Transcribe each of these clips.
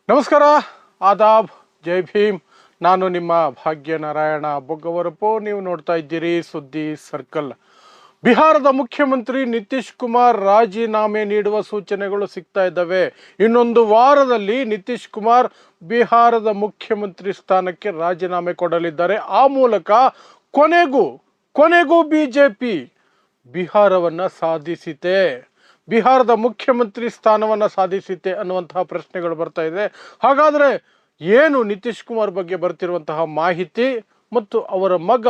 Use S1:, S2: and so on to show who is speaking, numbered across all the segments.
S1: ನಮಸ್ಕಾರ, ಆದಾಬ್, ಜೈ ಭೀಮ್. ನಾನು ನಿಮ್ಮ ಭಾಗ್ಯನಾರಾಯಣ ಬೊಗ್ಗವರಪು. ನೀವು ನೋಡ್ತಾ ಇದ್ದೀರಿ ಸುದ್ದಿ ಸರ್ಕಲ್. ಬಿಹಾರದ ಮುಖ್ಯಮಂತ್ರಿ ನಿತೀಶ್ ಕುಮಾರ್ ರಾಜೀನಾಮೆ ನೀಡುವ ಸೂಚನೆಗಳು ಸಿಗ್ತಾ ಇದ್ದಾವೆ. ಇನ್ನೊಂದು ವಾರದಲ್ಲಿ ನಿತೀಶ್ ಕುಮಾರ್ ಬಿಹಾರದ ಮುಖ್ಯಮಂತ್ರಿ ಸ್ಥಾನಕ್ಕೆ ರಾಜೀನಾಮೆ ಕೊಡಲಿದ್ದಾರೆ. ಆ ಮೂಲಕ ಕೊನೆಗೂ ಬಿಜೆಪಿ ಬಿಹಾರವನ್ನ ಸಾಧಿಸಿತೆ, ಬಿಹಾರದ ಮುಖ್ಯಮಂತ್ರಿ ಸ್ಥಾನವನ್ನು ಸಾಧಿಸಿತೆ ಅನ್ನುವಂತಹ ಪ್ರಶ್ನೆಗಳು ಬರ್ತಾ ಇದೆ. ಹಾಗಾದರೆ ಏನು ನಿತೀಶ್ ಕುಮಾರ್ ಬಗ್ಗೆ ಬರ್ತಿರುವಂತಹ ಮಾಹಿತಿ ಮತ್ತು ಅವರ ಮಗ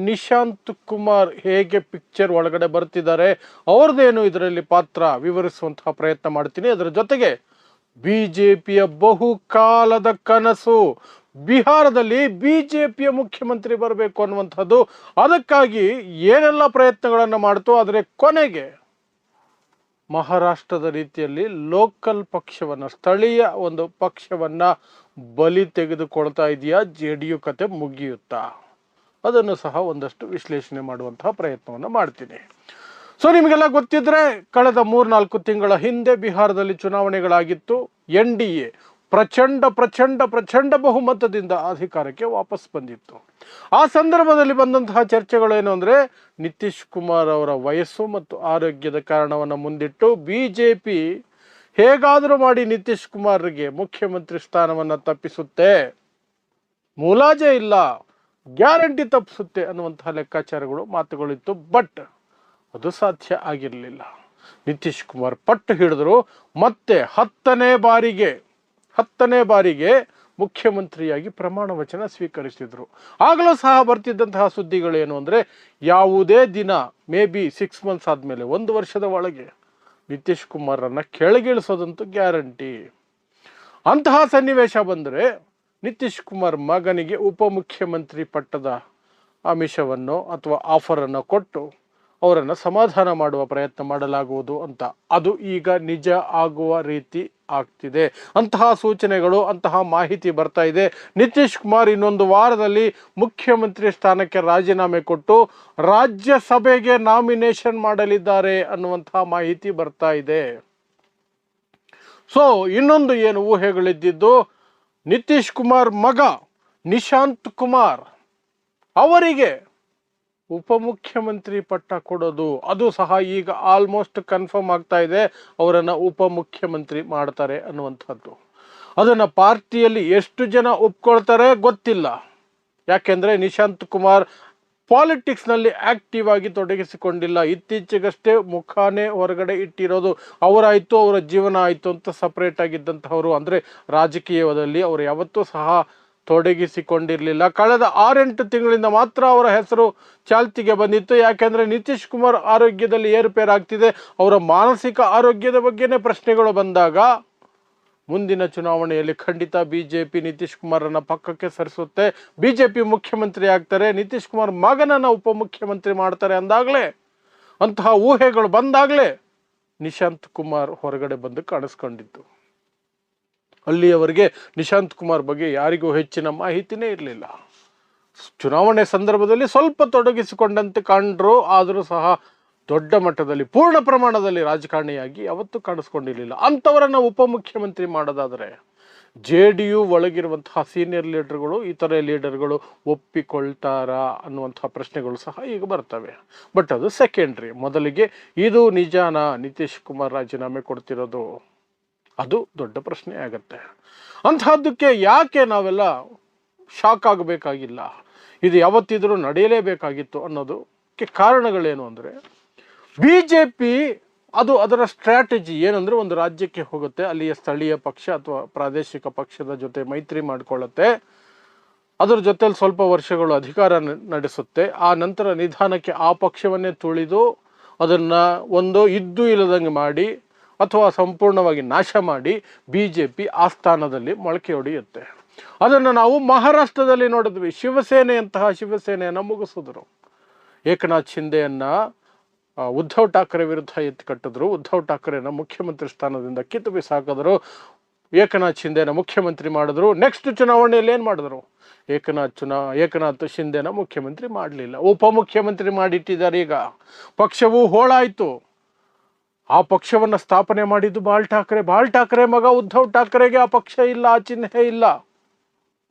S1: ನಿಶಾಂತ್ ಕುಮಾರ್ ಹೇಗೆ ಪಿಕ್ಚರ್ ಒಳಗಡೆ ಬರ್ತಿದ್ದಾರೆ, ಅವ್ರದ್ದೇನು ಇದರಲ್ಲಿ ಪಾತ್ರ ವಿವರಿಸುವಂತಹ ಪ್ರಯತ್ನ ಮಾಡ್ತೀನಿ. ಅದರ ಜೊತೆಗೆ ಬಿಜೆಪಿಯ ಬಹುಕಾಲದ ಕನಸು ಬಿಹಾರದಲ್ಲಿ ಬಿಜೆಪಿಯ ಮುಖ್ಯಮಂತ್ರಿ ಬರಬೇಕು ಅನ್ನುವಂಥದ್ದು, ಅದಕ್ಕಾಗಿ ಏನೆಲ್ಲ ಪ್ರಯತ್ನಗಳನ್ನು ಮಾಡ್ತು, ಆದರೆ ಕೊನೆಗೆ ಮಹಾರಾಷ್ಟ್ರದ ರೀತಿಯಲ್ಲಿ ಲೋಕಲ್ ಪಕ್ಷವನ್ನು, ಸ್ಥಳೀಯ ಒಂದು ಪಕ್ಷವನ್ನು ಬಲಿ ತೆಗೆದುಕೊಳ್ತಾ ಇದೆಯಾ JDU ಕತೆ ಮುಗಿಯುತ್ತಾ, ಅದನ್ನು ಸಹ ಒಂದಷ್ಟು ವಿಶ್ಲೇಷಣೆ ಮಾಡುವಂತಹ ಪ್ರಯತ್ನವನ್ನು ಮಾಡ್ತೀನಿ. ಸೊ ನಿಮಗೆಲ್ಲ ಗೊತ್ತಿದ್ರೆ ಕಳೆದ 3-4 ತಿಂಗಳ ಹಿಂದೆ ಬಿಹಾರದಲ್ಲಿ ಚುನಾವಣೆಗಳಾಗಿತ್ತು. NDA ಪ್ರಚಂಡ ಬಹುಮತದಿಂದ ಅಧಿಕಾರಕ್ಕೆ ವಾಪಸ್ ಬಂದಿತ್ತು. ಆ ಸಂದರ್ಭದಲ್ಲಿ ಬಂದಂತಹ ಚರ್ಚೆಗಳು ಏನು ಅಂದರೆ, ನಿತೀಶ್ ಕುಮಾರ್ ಅವರ ವಯಸ್ಸು ಮತ್ತು ಆರೋಗ್ಯದ ಕಾರಣವನ್ನು ಮುಂದಿಟ್ಟು ಬಿಜೆಪಿ ಹೇಗಾದರೂ ಮಾಡಿ ನಿತೀಶ್ ಕುಮಾರ್ಗೆ ಮುಖ್ಯಮಂತ್ರಿ ಸ್ಥಾನವನ್ನು ತಪ್ಪಿಸುತ್ತೆ, ಮುಲಾಜೆ ಇಲ್ಲ, ಗ್ಯಾರಂಟಿ ತಪ್ಪಿಸುತ್ತೆ ಅನ್ನುವಂತಹ ಲೆಕ್ಕಾಚಾರಗಳು, ಮಾತುಗಳಿತ್ತು. ಬಟ್ ಅದು ಸಾಧ್ಯ ಆಗಿರಲಿಲ್ಲ. ನಿತೀಶ್ ಕುಮಾರ್ ಪಟ್ಟು ಹಿಡಿದ್ರು, ಮತ್ತೆ 10ನೇ ಬಾರಿಗೆ ಮುಖ್ಯಮಂತ್ರಿಯಾಗಿ ಪ್ರಮಾಣ ವಚನ ಸ್ವೀಕರಿಸಿದ್ರು. ಆಗಲೂ ಸಹ ಬರ್ತಿದ್ದಂತಹ ಸುದ್ದಿಗಳೇನು ಅಂದರೆ, ಯಾವುದೇ ದಿನ ಮೇ ಬಿ 6 ಮಂತ್ಸ್ ಆದಮೇಲೆ, 1 ವರ್ಷದ ಒಳಗೆ ನಿತೀಶ್ ಕುಮಾರನ್ನು ಕೆಳಗಿಳಿಸೋದಂತೂ ಗ್ಯಾರಂಟಿ. ಅಂತಹ ಸನ್ನಿವೇಶ ಬಂದರೆ ನಿತೀಶ್ ಕುಮಾರ್ ಮಗನಿಗೆ ಉಪಮುಖ್ಯಮಂತ್ರಿ ಪಟ್ಟದ ಆಮಿಷವನ್ನು ಅಥವಾ ಆಫರನ್ನು ಕೊಟ್ಟು ಅವರನ್ನು ಸಮಾಧಾನ ಮಾಡುವ ಪ್ರಯತ್ನ ಮಾಡಲಾಗುವುದು ಅಂತ, ಅದು ಈಗ ನಿಜ ಆಗುವ ರೀತಿ ಆಗ್ತಿದೆ. ಅಂತಹ ಸೂಚನೆಗಳು, ಅಂತಹ ಮಾಹಿತಿ ಬರ್ತಾ ಇದೆ. ನಿತೀಶ್ ಕುಮಾರ್ ಇನ್ನೊಂದು ವಾರದಲ್ಲಿ ಮುಖ್ಯಮಂತ್ರಿ ಸ್ಥಾನಕ್ಕೆ ರಾಜೀನಾಮೆ ಕೊಟ್ಟು ರಾಜ್ಯಸಭೆಗೆ ನಾಮಿನೇಷನ್ ಮಾಡಲಿದ್ದಾರೆ ಅನ್ನುವಂತಹ ಮಾಹಿತಿ ಬರ್ತಾ ಇದೆ. ಸೊ ಇನ್ನೊಂದು ಏನು ಊಹೆಗಳಿದ್ದಿದ್ದು, ನಿತೀಶ್ ಕುಮಾರ್ ಮಗ ನಿಶಾಂತ್ ಕುಮಾರ್ ಅವರಿಗೆ ಉಪಮುಖ್ಯಮಂತ್ರಿ ಪಟ್ಟ ಕೊಡೋದು, ಅದು ಸಹ ಈಗ ಆಲ್ಮೋಸ್ಟ್ ಕನ್ಫರ್ಮ್ ಆಗ್ತಾ ಇದೆ. ಅವರನ್ನು ಉಪಮುಖ್ಯಮಂತ್ರಿ ಮಾಡ್ತಾರೆ ಅನ್ನುವಂಥದ್ದು. ಅದನ್ನು ಪಾರ್ಟಿಯಲ್ಲಿ ಎಷ್ಟು ಜನ ಒಪ್ಕೊಳ್ತಾರೆ ಗೊತ್ತಿಲ್ಲ. ಯಾಕೆಂದರೆ ನಿಶಾಂತ್ ಕುಮಾರ್ ಪಾಲಿಟಿಕ್ಸ್ನಲ್ಲಿ ಆಕ್ಟಿವ್ ಆಗಿ ತೊಡಗಿಸಿಕೊಂಡಿಲ್ಲ. ಇತ್ತೀಚೆಗಷ್ಟೇ ಮುಖಾನೇ ಹೊರಗಡೆ ಇಟ್ಟಿರೋದು. ಅವರಾಯಿತು, ಅವರ ಜೀವನ ಆಯಿತು ಅಂತ ಸಪ್ರೇಟ್ ಆಗಿದ್ದಂಥವರು, ಅಂದರೆ ರಾಜಕೀಯದಲ್ಲಿ ಅವರು ಯಾವತ್ತೂ ಸಹ ತೊಡಗಿಸಿಕೊಂಡಿರಲಿಲ್ಲ. ಕಳೆದ 6-8 ತಿಂಗಳಿಂದ ಮಾತ್ರ ಅವರ ಹೆಸರು ಚಾಲ್ತಿಗೆ ಬಂದಿತ್ತು. ಯಾಕೆಂದರೆ ನಿತೀಶ್ ಕುಮಾರ್ ಆರೋಗ್ಯದಲ್ಲಿ ಏರುಪೇರಾಗ್ತಿದೆ, ಅವರ ಮಾನಸಿಕ ಆರೋಗ್ಯದ ಬಗ್ಗೆನೇ ಪ್ರಶ್ನೆಗಳು ಬಂದಾಗ ಮುಂದಿನ ಚುನಾವಣೆಯಲ್ಲಿ ಖಂಡಿತ ಬಿಜೆಪಿ ನಿತೀಶ್ ಕುಮಾರನ್ನು ಪಕ್ಕಕ್ಕೆ ಸರಿಸುತ್ತೆ, ಬಿಜೆಪಿ ಮುಖ್ಯಮಂತ್ರಿ ಆಗ್ತಾರೆ, ನಿತೀಶ್ ಕುಮಾರ್ ಮಗನನ್ನು ಉಪಮುಖ್ಯಮಂತ್ರಿ ಮಾಡ್ತಾರೆ ಅಂದಾಗಲೇ, ಅಂತಹ ಊಹೆಗಳು ಬಂದಾಗಲೇ ನಿಶಾಂತ್ ಕುಮಾರ್ ಹೊರಗಡೆ ಬಂದು ಕಾಣಿಸ್ಕೊಂಡಿದ್ದು. ಅಲ್ಲಿಯವರೆಗೆ ನಿಶಾಂತ್ ಕುಮಾರ್ ಬಗ್ಗೆ ಯಾರಿಗೂ ಹೆಚ್ಚಿನ ಮಾಹಿತಿನೇ ಇರಲಿಲ್ಲ. ಚುನಾವಣೆ ಸಂದರ್ಭದಲ್ಲಿ ಸ್ವಲ್ಪ ತೊಡಗಿಸಿಕೊಂಡಂತೆ ಕಂಡರು, ಆದರೂ ಸಹ ದೊಡ್ಡ ಮಟ್ಟದಲ್ಲಿ ಪೂರ್ಣ ಪ್ರಮಾಣದಲ್ಲಿ ರಾಜಕಾರಣಿಯಾಗಿ ಯಾವತ್ತೂ ಕಾಣಿಸ್ಕೊಂಡಿರಲಿಲ್ಲ. ಅಂಥವರನ್ನು ಉಪಮುಖ್ಯಮಂತ್ರಿ ಮಾಡೋದಾದರೆ JDU ಒಳಗಿರುವಂತಹ ಸೀನಿಯರ್ ಲೀಡರ್ಗಳು, ಇತರೆ ಲೀಡರ್ಗಳು ಒಪ್ಪಿಕೊಳ್ತಾರಾ ಅನ್ನುವಂತಹ ಪ್ರಶ್ನೆಗಳು ಸಹ ಈಗ ಬರ್ತವೆ. ಬಟ್ ಅದು ಸೆಕೆಂಡ್ರಿ. ಮೊದಲಿಗೆ ಇದು ನಿಜಾನ ನಿತೀಶ್ ಕುಮಾರ್ ರಾಜೀನಾಮೆ ಕೊಡ್ತಿರೋದು, ಅದು ದೊಡ್ಡ ಪ್ರಶ್ನೆ ಆಗತ್ತೆ. ಅಂತಹದ್ದಕ್ಕೆ ಯಾಕೆ ನಾವೆಲ್ಲ ಶಾಕ್ ಆಗಬೇಕಾಗಿಲ್ಲ, ಇದು ಯಾವತ್ತಿದ್ರೂ ನಡೆಯಲೇಬೇಕಾಗಿತ್ತು ಅನ್ನೋದಕ್ಕೆ ಕಾರಣಗಳೇನು ಅಂದರೆ, ಬಿಜೆಪಿ ಅದು ಅದರ ಸ್ಟ್ರಾಟಜಿ ಏನಂದರೆ, ಒಂದು ರಾಜ್ಯಕ್ಕೆ ಹೋಗುತ್ತೆ, ಅಲ್ಲಿಯ ಸ್ಥಳೀಯ ಪಕ್ಷ ಅಥವಾ ಪ್ರಾದೇಶಿಕ ಪಕ್ಷದ ಜೊತೆ ಮೈತ್ರಿ ಮಾಡಿಕೊಳ್ಳುತ್ತೆ, ಅದರ ಜೊತೆಲಿ ಸ್ವಲ್ಪ ವರ್ಷಗಳು ಅಧಿಕಾರ ನಡೆಸುತ್ತೆ, ಆ ನಂತರ ನಿಧಾನಕ್ಕೆ ಆ ಪಕ್ಷವನ್ನೇ ತುಳಿದು ಅದನ್ನು ಒಂದು ಇದ್ದು ಇಲ್ಲದಂಗೆ ಮಾಡಿ ಅಥವಾ ಸಂಪೂರ್ಣವಾಗಿ ನಾಶ ಮಾಡಿ ಬಿಜೆಪಿ ಆ ಸ್ಥಾನದಲ್ಲಿ ಮೊಳಕೆ ಹೊಡೆಯುತ್ತೆ. ಅದನ್ನು ನಾವು ಮಹಾರಾಷ್ಟ್ರದಲ್ಲಿ ನೋಡಿದ್ವಿ. ಶಿವಸೇನೆಯನ್ನು ಮುಗಿಸಿದ್ರು. ಏಕನಾಥ್ ಶಿಂದೆಯನ್ನು ಉದ್ಧವ್ ಠಾಕ್ರೆ ವಿರುದ್ಧ ಎತ್ತಿಕಟ್ಟಿದ್ರು. ಉದ್ಧವ್ ಠಾಕ್ರೆನ ಮುಖ್ಯಮಂತ್ರಿ ಸ್ಥಾನದಿಂದ ಕಿತ್ತು ಬಿಸಾಕಿದ್ರು. ಏಕನಾಥ್ ಶಿಂದೆನ ಮುಖ್ಯಮಂತ್ರಿ ಮಾಡಿದ್ರು. ನೆಕ್ಸ್ಟ್ ಚುನಾವಣೆಯಲ್ಲಿ ಏನು ಮಾಡಿದ್ರು, ಏಕನಾಥ್ ಶಿಂದೆನ ಮುಖ್ಯಮಂತ್ರಿ ಮಾಡಲಿಲ್ಲ, ಉಪಮುಖ್ಯಮಂತ್ರಿ ಮಾಡಿಟ್ಟಿದ್ದಾರೆ. ಈಗ ಪಕ್ಷವು ಹೋಳಾಯಿತು. ಆ ಪಕ್ಷವನ್ನು ಸ್ಥಾಪನೆ ಮಾಡಿದ್ದು ಬಾಳ್ ಠಾಕ್ರೆ ಮಗ ಉದ್ಧವ್ ಠಾಕ್ರೆಗೆ ಆ ಪಕ್ಷ ಇಲ್ಲ, ಆ ಚಿಹ್ನೆ ಇಲ್ಲ.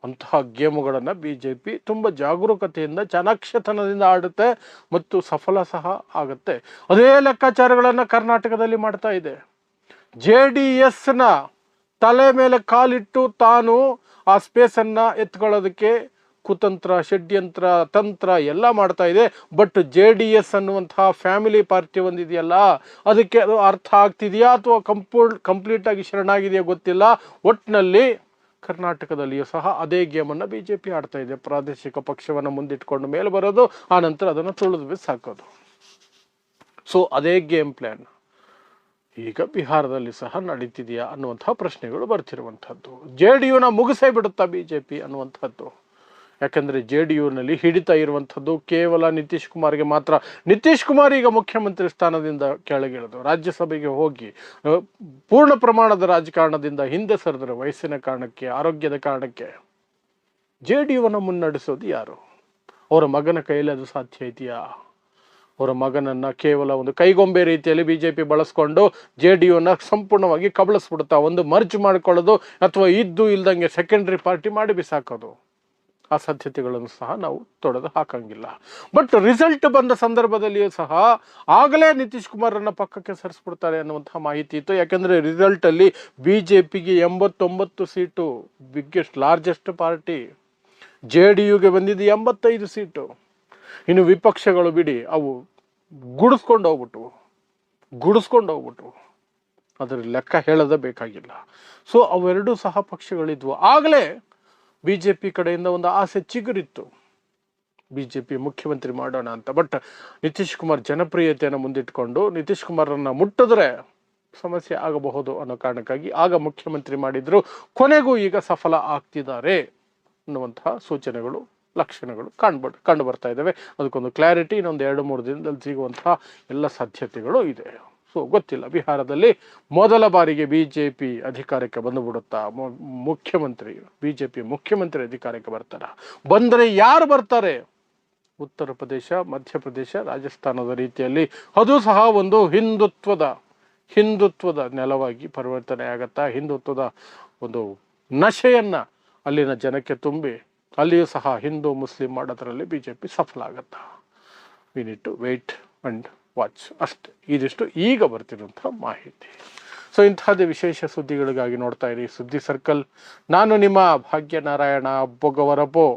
S1: ಅಂತಹ ಗೇಮುಗಳನ್ನು BJP ತುಂಬ ಜಾಗರೂಕತೆಯಿಂದ ಚಾಣಾಕ್ಷತನದಿಂದ ಆಡುತ್ತೆ ಮತ್ತು ಸಫಲ ಸಹ ಆಗುತ್ತೆ. ಅದೇ ಲೆಕ್ಕಾಚಾರಗಳನ್ನು ಕರ್ನಾಟಕದಲ್ಲಿ ಮಾಡ್ತಾ ಇದೆ. JDSನ ತಲೆ ಮೇಲೆ ಕಾಲಿಟ್ಟು ತಾನು ಆ ಸ್ಪೇಸನ್ನು ಎತ್ಕೊಳ್ಳೋದಕ್ಕೆ ಕುತಂತ್ರ, ಷಡ್ಯಂತ್ರ, ತಂತ್ರ ಎಲ್ಲ ಮಾಡ್ತಾ ಇದೆ. ಬಟ್ JDS ಅನ್ನುವಂತಹ ಫ್ಯಾಮಿಲಿ ಪಾರ್ಟಿ ಒಂದಿದೆಯಲ್ಲ, ಅದಕ್ಕೆ ಅದು ಅರ್ಥ ಆಗ್ತಿದೆಯಾ ಅಥವಾ ಕಂಪ್ಲೀಟಾಗಿ ಶರಣಾಗಿದೆಯಾ ಗೊತ್ತಿಲ್ಲ. ಒಟ್ಟಿನಲ್ಲಿ ಕರ್ನಾಟಕದಲ್ಲಿಯೂ ಸಹ ಅದೇ ಗೇಮನ್ನು BJP ಆಡ್ತಾ ಇದೆ. ಪ್ರಾದೇಶಿಕ ಪಕ್ಷವನ್ನು ಮುಂದಿಟ್ಕೊಂಡು ಮೇಲೆ ಬರೋದು, ಆ ನಂತರ ಅದನ್ನು ತುಳಿದು ಬಿಸಾಕೋದು. ಸೊ ಅದೇ ಗೇಮ್ ಪ್ಲ್ಯಾನ್ ಈಗ ಬಿಹಾರದಲ್ಲಿ ಸಹ ನಡೀತಿದೆಯಾ ಅನ್ನುವಂತಹ ಪ್ರಶ್ನೆಗಳು ಬರ್ತಿರುವಂಥದ್ದು. JDUನ ಮುಗಿಸೇ ಬಿಡುತ್ತಾ BJP ಅನ್ನುವಂಥದ್ದು. ಯಾಕಂದರೆ JDUನಲ್ಲಿ ಹಿಡಿತಾ ಇರುವಂಥದ್ದು ಕೇವಲ ನಿತೀಶ್ ಕುಮಾರ್ಗೆ ಮಾತ್ರ. ನಿತೀಶ್ ಕುಮಾರ್ ಈಗ ಮುಖ್ಯಮಂತ್ರಿ ಸ್ಥಾನದಿಂದ ಕೆಳಗಿಳಿದು ರಾಜ್ಯಸಭೆಗೆ ಹೋಗಿ ಪೂರ್ಣ ಪ್ರಮಾಣದ ರಾಜಕಾರಣದಿಂದ ಹಿಂದೆ ಸರಿದರೆ ವಯಸ್ಸಿನ ಕಾರಣಕ್ಕೆ, ಆರೋಗ್ಯದ ಕಾರಣಕ್ಕೆ. JDUವನ್ನು ಮುನ್ನಡೆಸೋದು ಯಾರು? ಅವರ ಮಗನ ಕೈಯಲ್ಲಿ ಅದು ಸಾಧ್ಯ ಇದೆಯಾ? ಅವರ ಮಗನನ್ನು ಕೇವಲ ಒಂದು ಕೈಗೊಂಬೆ ರೀತಿಯಲ್ಲಿ BJP ಬಳಸ್ಕೊಂಡು JDUನ ಸಂಪೂರ್ಣವಾಗಿ ಕಬಳಿಸ್ಬಿಡುತ್ತಾ, ಒಂದು ಮರ್ಜ್ ಮಾಡಿಕೊಳ್ಳೋದು ಅಥವಾ ಇದ್ದು ಇಲ್ದಂಗೆ ಸೆಕೆಂಡ್ರಿ ಪಾರ್ಟಿ ಮಾಡಿ ಬಿಸಾಕೋದು. ಆ ಸಾಧ್ಯತೆಗಳನ್ನು ಸಹ ನಾವು ತೊಡೆದು ಹಾಕಂಗಿಲ್ಲ. ಬಟ್ ರಿಸಲ್ಟ್ ಬಂದ ಸಂದರ್ಭದಲ್ಲಿಯೂ ಸಹ ಆಗಲೇ ನಿತೀಶ್ ಕುಮಾರನ್ನು ಪಕ್ಕಕ್ಕೆ ಸರಿಸ್ಬಿಡ್ತಾರೆ ಅನ್ನುವಂತಹ ಮಾಹಿತಿ ಇತ್ತು. ಯಾಕೆಂದರೆ ರಿಸಲ್ಟಲ್ಲಿ BJPಗೆ 89 ಸೀಟು, ಲಾರ್ಜೆಸ್ಟ್ ಪಾರ್ಟಿ. JDUಗೆ ಬಂದಿದ್ದು 85 ಸೀಟು. ಇನ್ನು ವಿಪಕ್ಷಗಳು ಬಿಡಿ, ಅವು ಗುಡಿಸ್ಕೊಂಡು ಹೋಗ್ಬಿಟ್ಟು ಅದರ ಲೆಕ್ಕ ಹೇಳೋದೇ ಬೇಕಾಗಿಲ್ಲ. ಸೊ ಅವೆರಡೂ ಸಹ ಪಕ್ಷಗಳಿದ್ವು. ಆಗಲೇ BJP ಕಡೆಯಿಂದ ಒಂದು ಆಸೆ ಚಿಗುರಿತ್ತು, BJP ಮುಖ್ಯಮಂತ್ರಿ ಮಾಡೋಣ ಅಂತ. ಬಟ್ ನಿತೀಶ್ ಕುಮಾರ್ ಜನಪ್ರಿಯತೆಯನ್ನು ಮುಂದಿಟ್ಕೊಂಡು ನಿತೀಶ್ ಕುಮಾರನ್ನು ಮುಟ್ಟಿದ್ರೆ ಸಮಸ್ಯೆ ಆಗಬಹುದು ಅನ್ನೋ ಕಾರಣಕ್ಕಾಗಿ ಆಗ ಮುಖ್ಯಮಂತ್ರಿ ಮಾಡಿದ್ರು. ಕೊನೆಗೂ ಈಗ ಸಫಲ ಆಗ್ತಿದ್ದಾರೆ ಅನ್ನುವಂತಹ ಸೂಚನೆಗಳು, ಲಕ್ಷಣಗಳು ಕಂಡು ಬರ್ತಾ ಇದ್ದಾವೆ. ಅದಕ್ಕೊಂದು ಕ್ಲಾರಿಟಿ ಇನ್ನೊಂದು 2-3 ದಿನದಲ್ಲಿ ಸಿಗುವಂತಹ ಎಲ್ಲ ಸಾಧ್ಯತೆಗಳು ಇದೆ. ಸೊ ಗೊತ್ತಿಲ್ಲ, ಬಿಹಾರದಲ್ಲಿ ಮೊದಲ ಬಾರಿಗೆ BJP ಅಧಿಕಾರಕ್ಕೆ ಬಂದುಬಿಡುತ್ತಾ? BJP ಮುಖ್ಯಮಂತ್ರಿ ಅಧಿಕಾರಕ್ಕೆ ಬರ್ತಾರ? ಬಂದರೆ ಯಾರು ಬರ್ತಾರೆ? ಉತ್ತರ ಪ್ರದೇಶ, ಮಧ್ಯಪ್ರದೇಶ, ರಾಜಸ್ಥಾನದ ರೀತಿಯಲ್ಲಿ ಅದು ಸಹ ಒಂದು ಹಿಂದುತ್ವದ ನೆಲವಾಗಿ ಪರಿವರ್ತನೆ ಆಗತ್ತಾ? ಹಿಂದುತ್ವದ ಒಂದು ನಶೆಯನ್ನ ಅಲ್ಲಿನ ಜನಕ್ಕೆ ತುಂಬಿ ಅಲ್ಲಿಯೂ ಸಹ ಹಿಂದೂ ಮುಸ್ಲಿಂ ಮಾಡೋದ್ರಲ್ಲಿ BJP ಸಫಲ ಆಗತ್ತಾ? We need to wait and watch ಅಷ್ಟೇ. ಇದಿಷ್ಟು ಈಗ ಬರ್ತಿರುವಂಥ ಮಾಹಿತಿ. ಸೊ ಇಂತಹದ್ದೇ ವಿಶೇಷ ಸುದ್ದಿಗಳಿಗಾಗಿ ನೋಡ್ತಾ ಇರಿ ಸುದ್ದಿ ಸರ್ಕಲ್. ನಾನು ನಿಮ್ಮ ಭಾಗ್ಯನಾರಾಯಣ ಬೊಗವರಪೋ.